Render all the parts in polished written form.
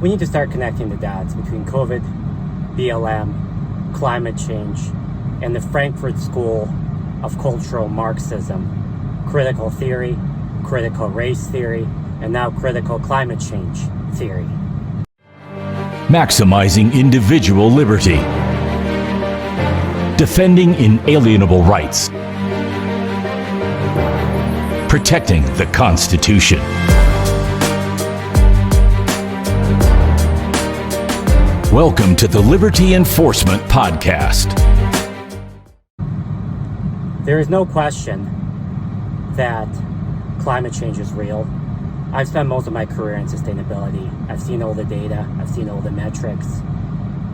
We need to start connecting the dots between COVID, BLM, climate change, and the Frankfurt School of Cultural Marxism, critical theory, critical race theory, and now critical climate change theory. Maximizing individual liberty. Defending inalienable rights. Protecting the Constitution. Welcome to the Liberty Enforcement Podcast. There is no question that climate change is real. I've spent most of my career in sustainability. I've seen all the data. I've seen all the metrics.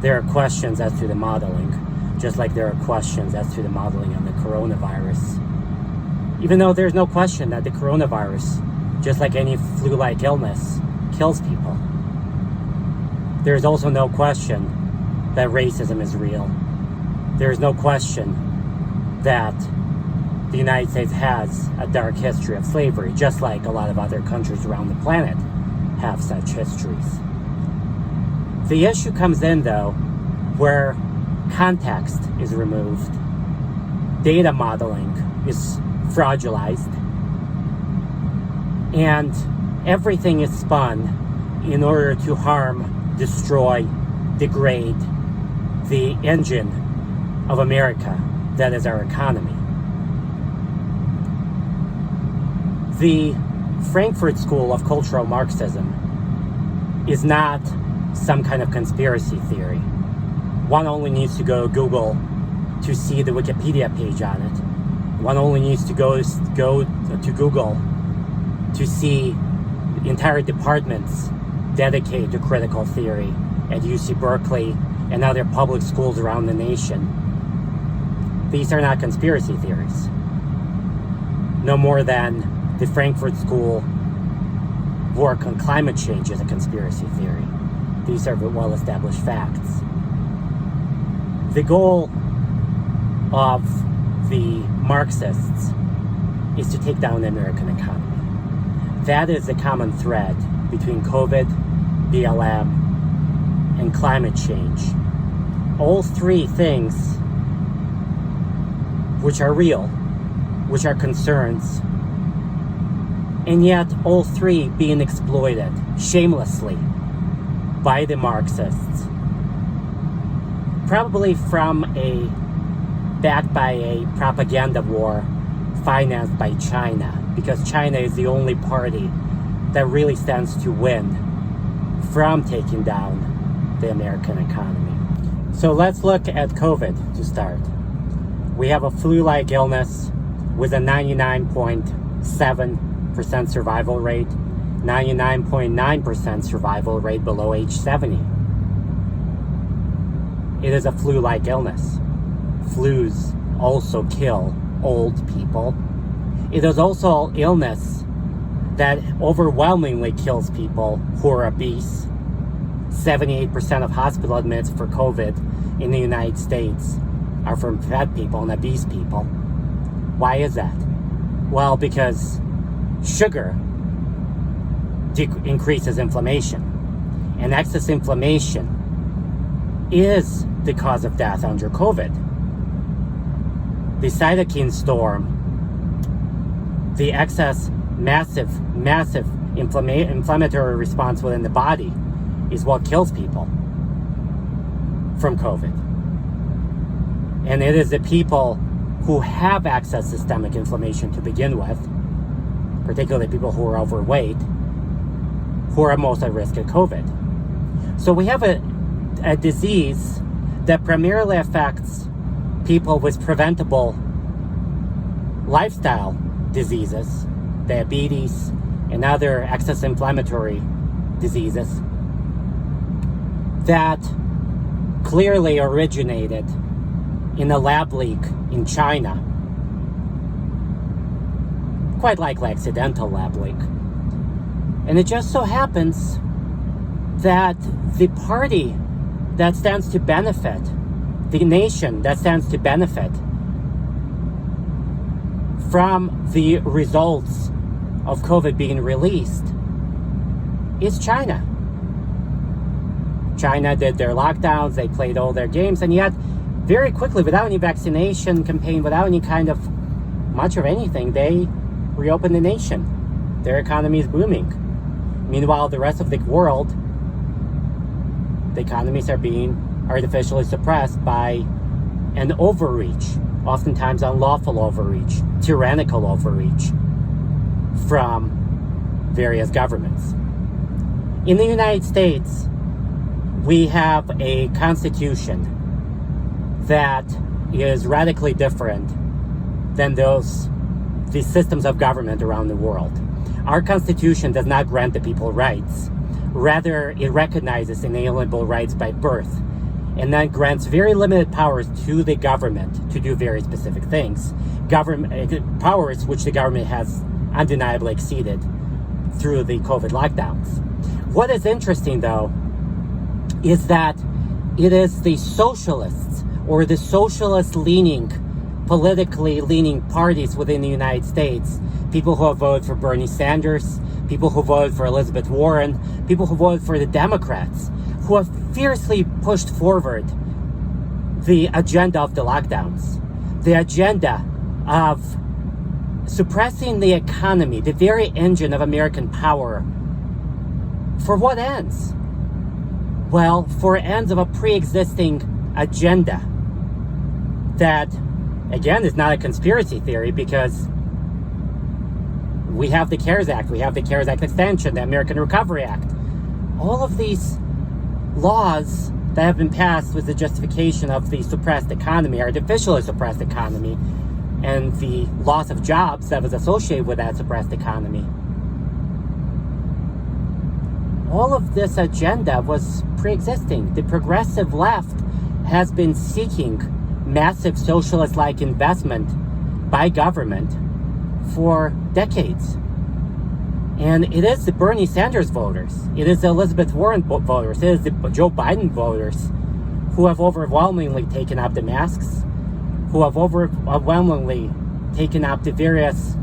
There are questions as to the modeling, just like there are questions as to the modeling on the coronavirus. Even though there's no question that the coronavirus, just like any flu-like illness, kills people. There is also no question that racism is real. There is no question that the United States has a dark history of slavery, just like a lot of other countries around the planet have such histories. The issue comes in, though, where context is removed, data modeling is fraudulized, and everything is spun in order to harm, destroy, degrade the engine of America, that is our economy. The Frankfurt School of Cultural Marxism is not some kind of conspiracy theory. One only needs to go Google to see the Wikipedia page on it. One only needs to go to Google to see entire departments dedicated to critical theory at UC Berkeley and other public schools around the nation. These are not conspiracy theories. No more than the Frankfurt School work on climate change is a conspiracy theory. These are well-established facts. The goal of the Marxists is to take down the American economy. That is the common thread between COVID, BLM, and climate change. All three things which are real, which are concerns, and yet all three being exploited shamelessly by the Marxists, probably backed by a propaganda war financed by China, because China is the only party that really stands to win from taking down the American economy. So let's look at COVID to start. We have a flu-like illness with a 99.7% survival rate, 99.9% survival rate below age 70. It is a flu-like illness. Flus also kill old people. It is also an illness that overwhelmingly kills people who are obese. 78% of hospital admits for COVID in the United States are from fat people and obese people. Why is that? Well, because sugar increases inflammation, and excess inflammation is the cause of death under COVID. The cytokine storm, the excess massive inflammatory response within the body is what kills people from COVID. And it is the people who have excess systemic inflammation to begin with, particularly people who are overweight, who are most at risk of COVID. So we have a disease that primarily affects people with preventable lifestyle diseases, diabetes, and other excess inflammatory diseases that clearly originated in a lab leak in China. Quite likely accidental lab leak. And it just so happens that the party that stands to benefit, the nation that stands to benefit from the results of COVID being released is China. China did their lockdowns, they played all their games, and yet very quickly, without any vaccination campaign, without any kind of much of anything, they reopened the nation. Their economy is booming. Meanwhile, the rest of the world, the economies are being artificially suppressed by an overreach, oftentimes unlawful overreach, tyrannical overreach from various governments. In the United States, we have a constitution that is radically different than the systems of government around the world. Our constitution does not grant the people rights. Rather, it recognizes inalienable rights by birth, and then grants very limited powers to the government to do very specific things. Powers which the government has undeniably exceeded through the COVID lockdowns. What is interesting, though, is that it is the socialists or the politically leaning parties within the United States, people who have voted for Bernie Sanders, people who voted for Elizabeth Warren, people who voted for the Democrats, who have fiercely pushed forward the agenda of the lockdowns, the agenda of suppressing the economy, the very engine of American power. For what ends? Well, for ends of a pre-existing agenda that, again, is not a conspiracy theory, because we have the CARES Act, we have the CARES Act extension, the American Recovery Act. All of these laws that have been passed with the justification of the suppressed economy, artificially suppressed economy, and the loss of jobs that was associated with that suppressed economy. All of this agenda was pre-existing. The progressive left has been seeking massive socialist-like investment by government for decades. And it is the Bernie Sanders voters, it is the Elizabeth Warren voters, it is the Joe Biden voters who have overwhelmingly taken up the masks, who have overwhelmingly taken up the various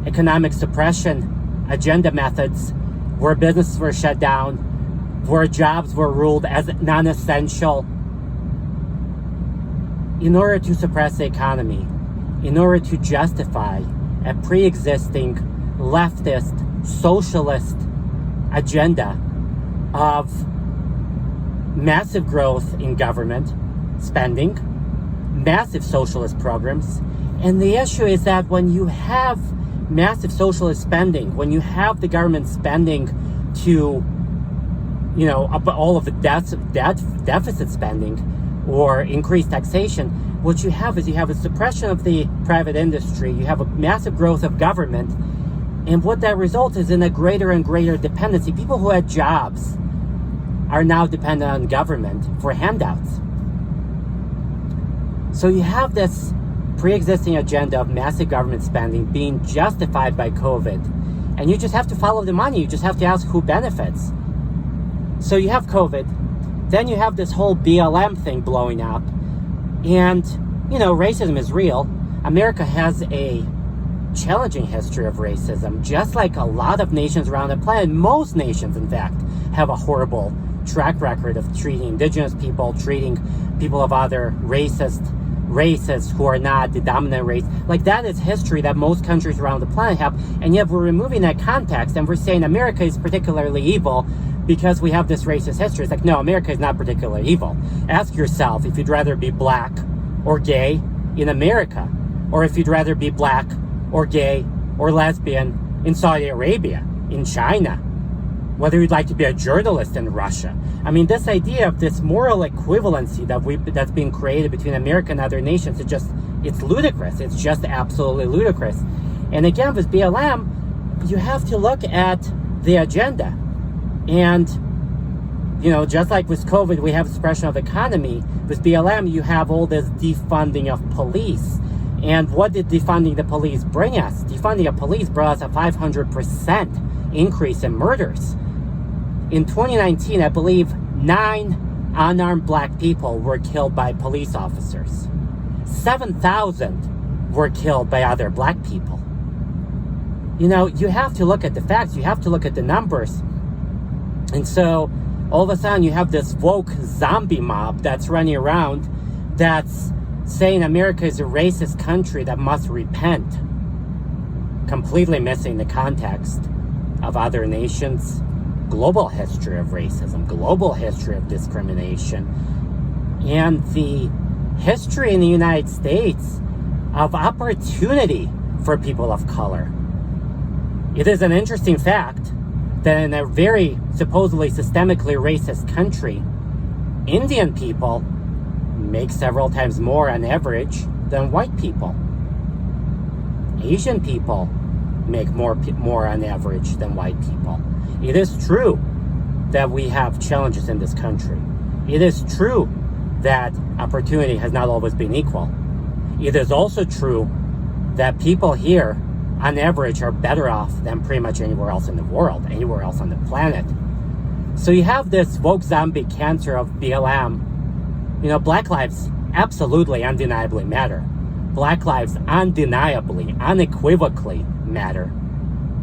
economic suppression agenda methods where businesses were shut down, where jobs were ruled as non-essential, in order to suppress the economy, in order to justify a pre-existing leftist, socialist agenda of massive growth in government spending, massive socialist programs. And the issue is that when you have massive socialist spending, when you have the government spending to, all of the deficit spending or increased taxation, what you have is you have a suppression of the private industry, you have a massive growth of government, and what that results is in a greater and greater dependency. People who had jobs are now dependent on government for handouts. So you have this pre-existing agenda of massive government spending being justified by COVID, and you just have to follow the money. You just have to ask who benefits. So you have COVID, then you have this whole BLM thing blowing up, and racism is real. America has a challenging history of racism, just like a lot of nations around the planet. Most nations, in fact, have a horrible track record of treating indigenous people, treating people of other races who are not the dominant race. Like, that is history that most countries around the planet have, and yet we're removing that context and we're saying America is particularly evil because we have this racist history. It's like, no, America is not particularly evil. Ask yourself if you'd rather be black or gay in America, or if you'd rather be black or gay or lesbian in Saudi Arabia, in China, whether you'd like to be a journalist in Russia. I mean, this idea of this moral equivalency that's being created between America and other nations, it's ludicrous. It's just absolutely ludicrous. And again, with BLM, you have to look at the agenda. And, just like with COVID, we have suppression of economy. With BLM, you have all this defunding of police. And what did defunding the police bring us? Defunding of police brought us a 500% increase in murders. In 2019, I believe 9 unarmed black people were killed by police officers. 7,000 were killed by other black people. You have to look at the facts. You have to look at the numbers. And so all of a sudden you have this woke zombie mob that's running around that's saying America is a racist country that must repent, completely missing the context of other nations' global history of racism, global history of discrimination, and the history in the United States of opportunity for people of color. It is an interesting fact that in a very supposedly systemically racist country, Indian people make several times more on average than white people. Asian people make more on average than white people. It is true that we have challenges in this country. It is true that opportunity has not always been equal. It is also true that people here, on average, are better off than pretty much anywhere else in the world, anywhere else on the planet. So you have this woke zombie cancer of BLM. Black lives absolutely, undeniably matter. Black lives undeniably, unequivocally matter.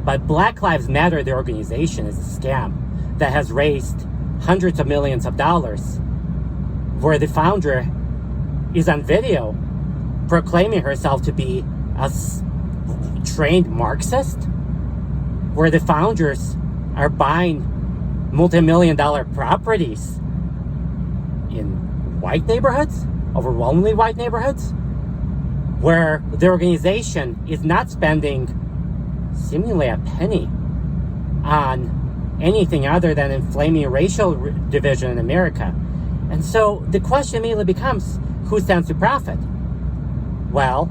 But Black Lives Matter, the organization, is a scam that has raised hundreds of millions of dollars, where the founder is on video proclaiming herself to be a trained Marxist, where the founders are buying multi-million-dollar properties in white neighborhoods, overwhelmingly white neighborhoods, where the organization is not spending seemingly a penny on anything other than inflaming racial division in America. And so the question immediately becomes, who stands to profit? Well,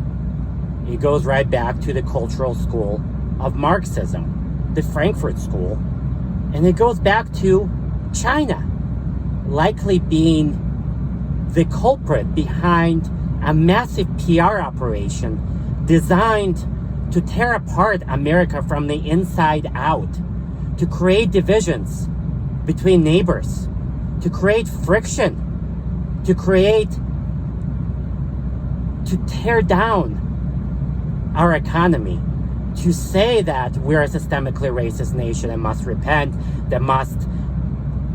it goes right back to the cultural school of Marxism, the Frankfurt school, and it goes back to China likely being the culprit behind a massive PR operation designed to tear apart America from the inside out, to create divisions between neighbors, to create friction, to tear down our economy, to say that we're a systemically racist nation and must repent,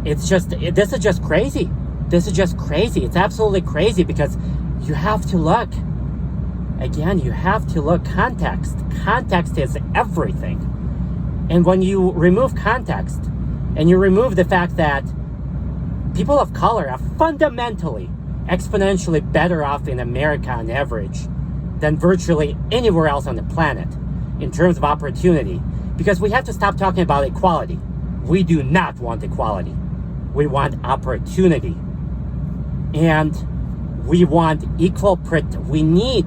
this is just crazy. This is just crazy. It's absolutely crazy, because you have to look, context. Context is everything. And when you remove context, and you remove the fact that people of color are fundamentally, exponentially better off in America on average than virtually anywhere else on the planet in terms of opportunity, because we have to stop talking about equality. We do not want equality. We want opportunity. And we want we need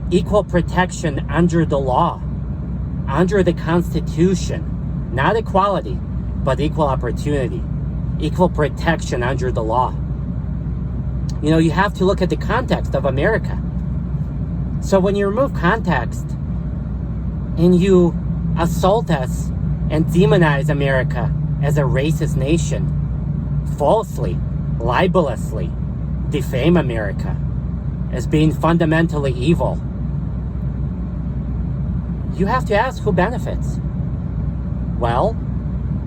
equal protection under the law, under the Constitution. Not equality, but equal opportunity, equal protection under the law. You have to look at the context of America. So when you remove context and you assault us and demonize America as a racist nation, falsely, libelously defame America as being fundamentally evil, you have to ask who benefits. Well,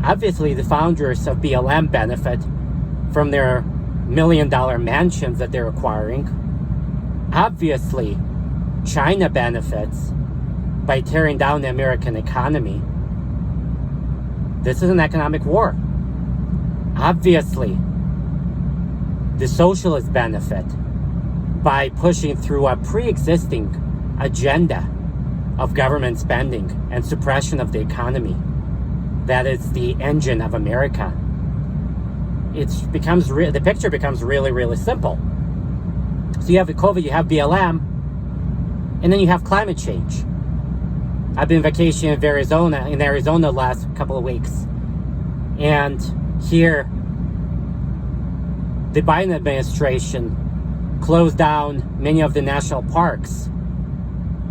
obviously the founders of BLM benefit from their million-dollar mansions that they're acquiring. Obviously, China benefits by tearing down the American economy. This is an economic war. Obviously, the socialists benefit by pushing through a pre-existing agenda of government spending and suppression of the economy. That is the engine of America. The picture becomes really, really simple. So you have COVID, you have BLM, and then you have climate change. I've been vacationing in Arizona the last couple of weeks. And here, the Biden administration closed down many of the national parks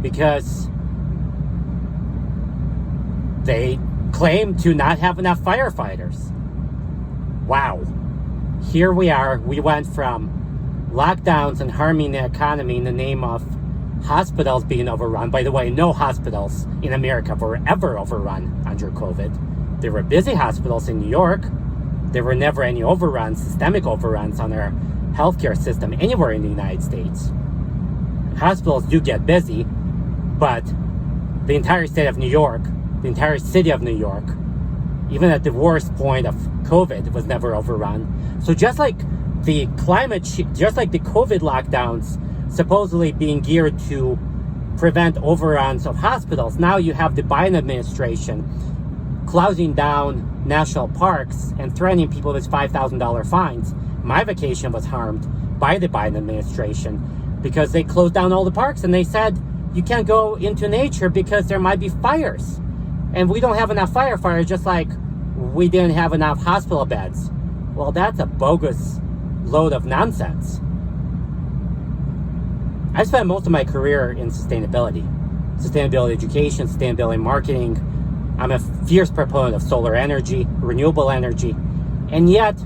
because they claim to not have enough firefighters. Wow. Here we are. We went from lockdowns and harming the economy in the name of hospitals being overrun. By the way, no hospitals in America were ever overrun under COVID. There were busy hospitals in New York, There were never any overruns, systemic overruns on our healthcare system anywhere in the United States. Hospitals do get busy, but the entire state of New York, the entire city of New York, even at the worst point of COVID, was never overrun. So just like the COVID lockdowns supposedly being geared to prevent overruns of hospitals, now you have the Biden administration closing down national parks and threatening people with $5,000 fines. My vacation was harmed by the Biden administration because they closed down all the parks and they said you can't go into nature because there might be fires. And we don't have enough firefighters, just like we didn't have enough hospital beds. Well, that's a bogus load of nonsense. I spent most of my career in sustainability education, sustainability marketing. I'm a fierce proponent of solar energy, renewable energy, and yet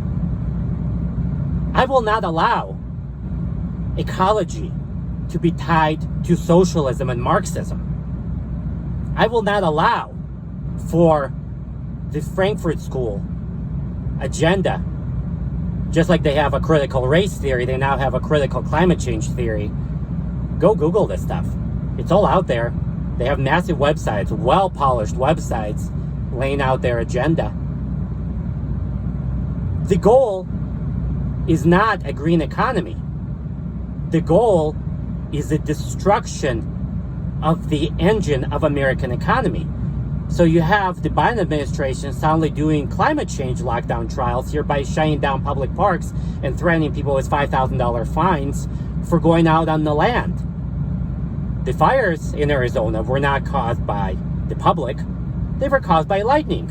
I will not allow ecology to be tied to socialism and Marxism. I will not allow for the Frankfurt School agenda, just like they have a critical race theory, they now have a critical climate change theory. Go Google this stuff. It's all out there. They have massive websites, well-polished websites, laying out their agenda. The goal is not a green economy. The goal is the destruction of the engine of American economy. So you have the Biden administration suddenly doing climate change lockdown trials here by shutting down public parks and threatening people with $5,000 fines for going out on the land. The fires in Arizona were not caused by the public. They were caused by lightning.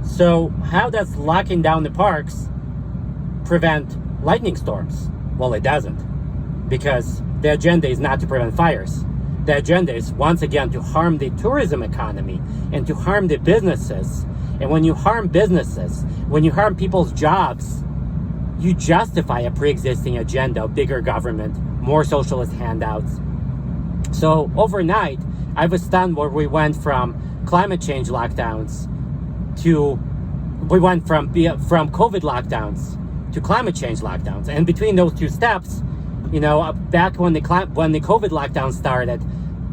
So how does locking down the parks prevent lightning storms? Well, it doesn't, because the agenda is not to prevent fires. The agenda is, once again, to harm the tourism economy and to harm the businesses. And when you harm businesses, when you harm people's jobs, you justify a pre-existing agenda of bigger government, more socialist handouts. So overnight, I was stunned where we went from climate change lockdowns from COVID lockdowns to climate change lockdowns. And between those two steps, back when the COVID lockdown started,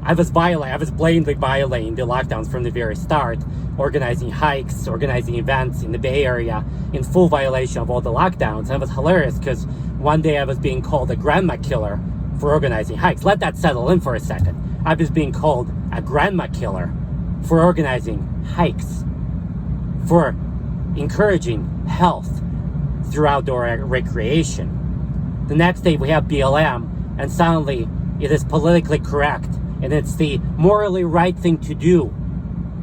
I was blatantly violating the lockdowns from the very start, organizing hikes, organizing events in the Bay Area in full violation of all the lockdowns. And it was hilarious because one day I was being called a grandma killer for organizing hikes. Let that settle in for a second. I was being called a grandma killer for organizing hikes, for encouraging health through outdoor recreation. The next day we have BLM, and suddenly it is politically correct, and it's the morally right thing to do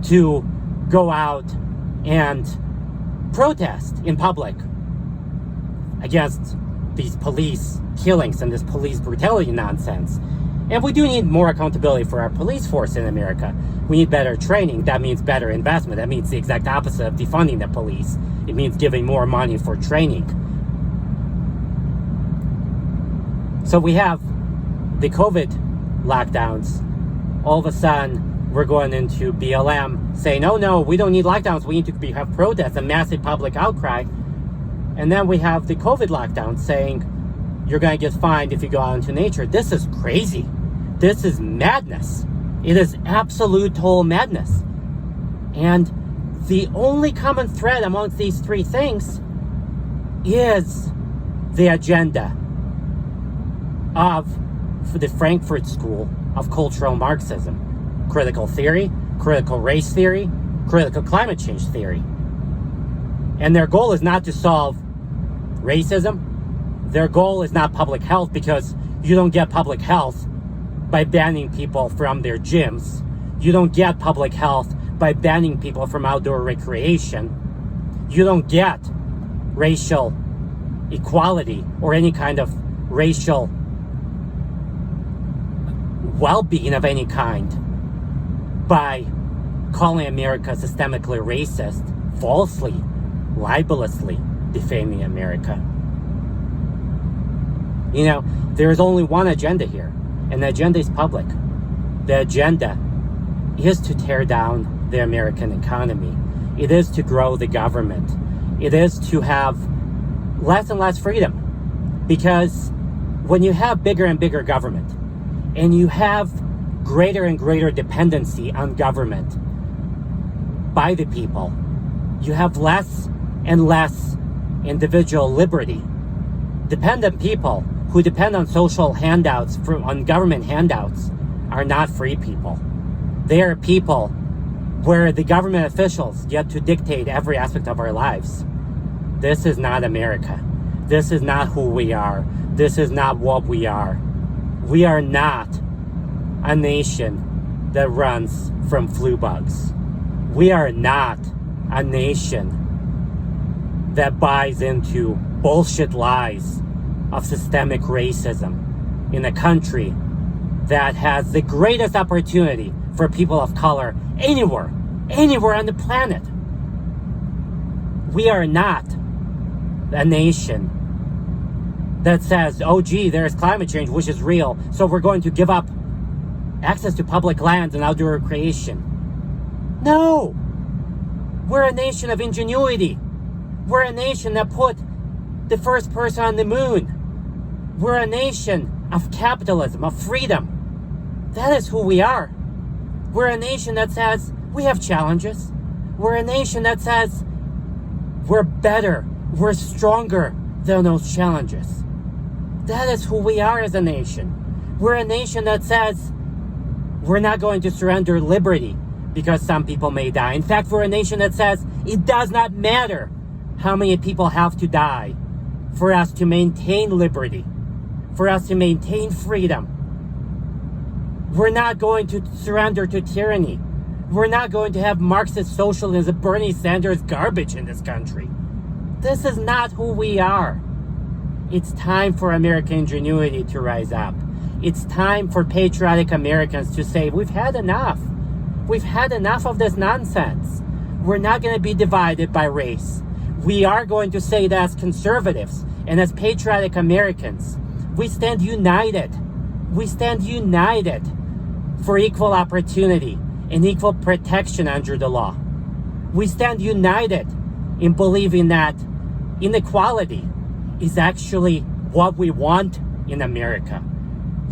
to go out and protest in public against these police killings and this police brutality nonsense. And we do need more accountability for our police force in America. We need better training. That means better investment. That means the exact opposite of defunding the police. It means giving more money for training. So we have the COVID lockdowns. All of a sudden, we're going into BLM saying, oh no, we don't need lockdowns. We need to have protests, a massive public outcry. And then we have the COVID lockdown saying, you're going to get fined if you go out into nature. This is crazy. This is madness. It is absolute total madness. And the only common thread amongst these three things is the agenda of the Frankfurt School of Cultural Marxism. Critical theory, critical race theory, critical climate change theory. And their goal is not to solve racism. Their goal is not public health, because you don't get public health by banning people from their gyms. You don't get public health by banning people from outdoor recreation. You don't get racial equality or any kind of racial well-being of any kind by calling America systemically racist, falsely, libelously defaming America. There is only one agenda here, and the agenda is public. The agenda is to tear down the American economy. It is to grow the government. It is to have less and less freedom. Because when you have bigger and bigger government, and you have greater and greater dependency on government by the people, you have less and less individual liberty. Dependent people who depend on social handouts, on government handouts, are not free people. They are people where the government officials get to dictate every aspect of our lives. This is not America. This is not who we are. This is not what we are. We are not a nation that runs from flu bugs. We are not a nation that buys into bullshit lies of systemic racism in a country that has the greatest opportunity for people of color anywhere on the planet. We are not a nation that says, oh gee, there's climate change, which is real, so we're going to give up access to public lands and outdoor recreation. No! We're a nation of ingenuity. We're a nation that put the first person on the moon. We're a nation of capitalism, of freedom. That is who we are. We're a nation that says we have challenges. We're a nation that says we're better, we're stronger than those challenges. That is who we are as a nation. We're a nation that says we're not going to surrender liberty because some people may die. In fact, we're a nation that says it does not matter how many people have to die for us to maintain liberty, for us to maintain freedom. We're not going to surrender to tyranny. We're not going to have Marxist socialism, Bernie Sanders garbage in this country. This is not who we are. It's time for American ingenuity to rise up. It's time for patriotic Americans to say, we've had enough. We've had enough of this nonsense. We're not going to be divided by race. We are going to say that as conservatives and as patriotic Americans, we stand united. We stand united for equal opportunity and equal protection under the law. We stand united in believing that inequality is actually what we want in America.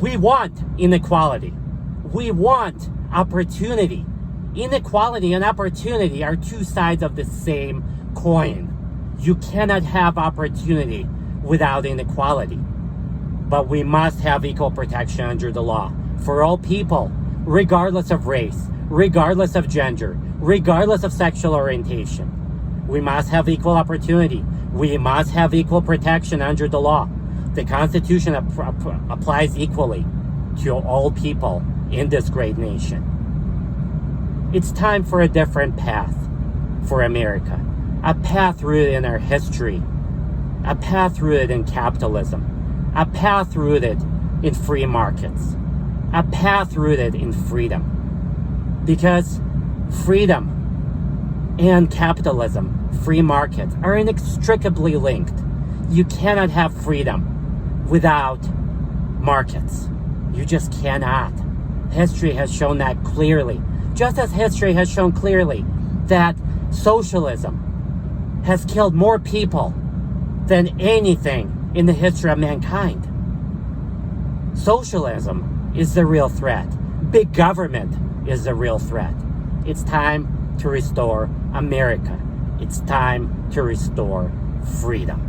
We want inequality. We want opportunity. Inequality and opportunity are two sides of the same coin. You cannot have opportunity without inequality. But we must have equal protection under the law for all people, regardless of race, regardless of gender, regardless of sexual orientation. We must have equal opportunity. We must have equal protection under the law. The Constitution applies equally to all people in this great nation. It's time for a different path for America. A path rooted in our history. A path rooted in capitalism. A path rooted in free markets. A path rooted in freedom. Because freedom and capitalism, free markets, are inextricably linked. You cannot have freedom without markets. You just cannot. History has shown that clearly. Just as history has shown clearly that socialism has killed more people than anything in the history of mankind. Socialism is the real threat. Big government is the real threat. It's time to restore America. It's time to restore freedom.